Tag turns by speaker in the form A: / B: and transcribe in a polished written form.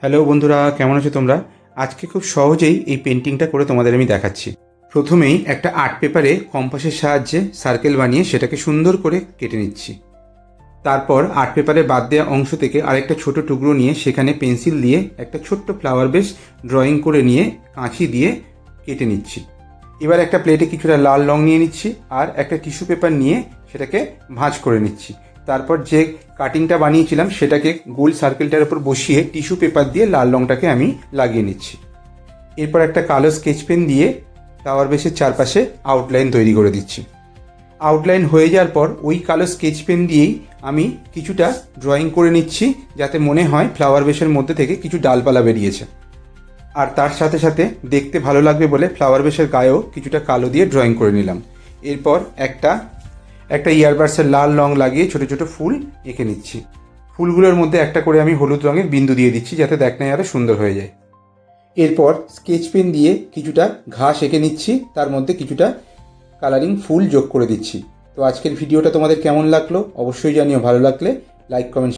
A: Hello বন্ধুরা, কেমন আছো তোমরা? আজকে খুব সহজেই এই পেন্টিংটা করে তোমাদের আমি দেখাচ্ছি। প্রথমেই একটা আর্ট পেপারে কম্পাসের সাহায্যে সার্কেল বানিয়ে সেটাকে সুন্দর করে কেটে নিচ্ছি। তারপর আর্ট পেপারে বাদ দেওয়া অংশ থেকে আরেকটা ছোট টুকরো নিয়ে সেখানে পেন্সিল দিয়ে একটা ছোট্ট ফ্লাওয়ার বেস ড্রয়িং করে নিয়ে কাঁচি দিয়ে কেটে নিচ্ছি। এবার একটা প্লেটে কিছুটা লাল রং নিয়ে নিচ্ছি আর একটা টিস্যু পেপার নিয়ে সেটাকে ভাঁজ করে নিচ্ছি। তারপর যে কাটিংটা বানিয়েছিলাম সেটাকে গোল সার্কেলটার উপর বসিয়ে টিস্যু পেপার দিয়ে লাল রংটাকে আমি লাগিয়ে নিচ্ছি। এরপর একটা কালো স্কেচ পেন দিয়ে ফ্লাওয়ার বেসের চারপাশে আউটলাইন তৈরি করে দিচ্ছি। আউটলাইন হয়ে যাওয়ার পর ওই কালো স্কেচ পেন দিয়েই আমি কিছুটা ড্রয়িং করে নিচ্ছি, যাতে মনে হয় ফ্লাওয়ার বেসের মধ্যে থেকে কিছু ডালপালা বেরিয়েছে। আর তার সাথে সাথে দেখতে ভালো লাগবে বলে ফ্লাওয়ার বেসের গায়েও কিছুটা কালো দিয়ে ড্রয়িং করে নিলাম। এরপর একটা ইয়ারবাডসের লাল রং লাগিয়ে ছোটো ছোটো ফুল এঁকে নিচ্ছি। ফুলগুলোর মধ্যে একটা করে আমি হলুদ রঙের বিন্দু দিয়ে দিচ্ছি, যাতে দেখতে আরও সুন্দর হয়ে যায়। এরপর স্কেচ পেন দিয়ে কিছুটা ঘাস এঁকে নিচ্ছি, তার মধ্যে কিছুটা কালারিং ফুল যোগ করে দিচ্ছি। তো আজকের ভিডিওটা তোমাদের কেমন লাগলো অবশ্যই জানিও। ভালো লাগলে লাইক কমেন্ট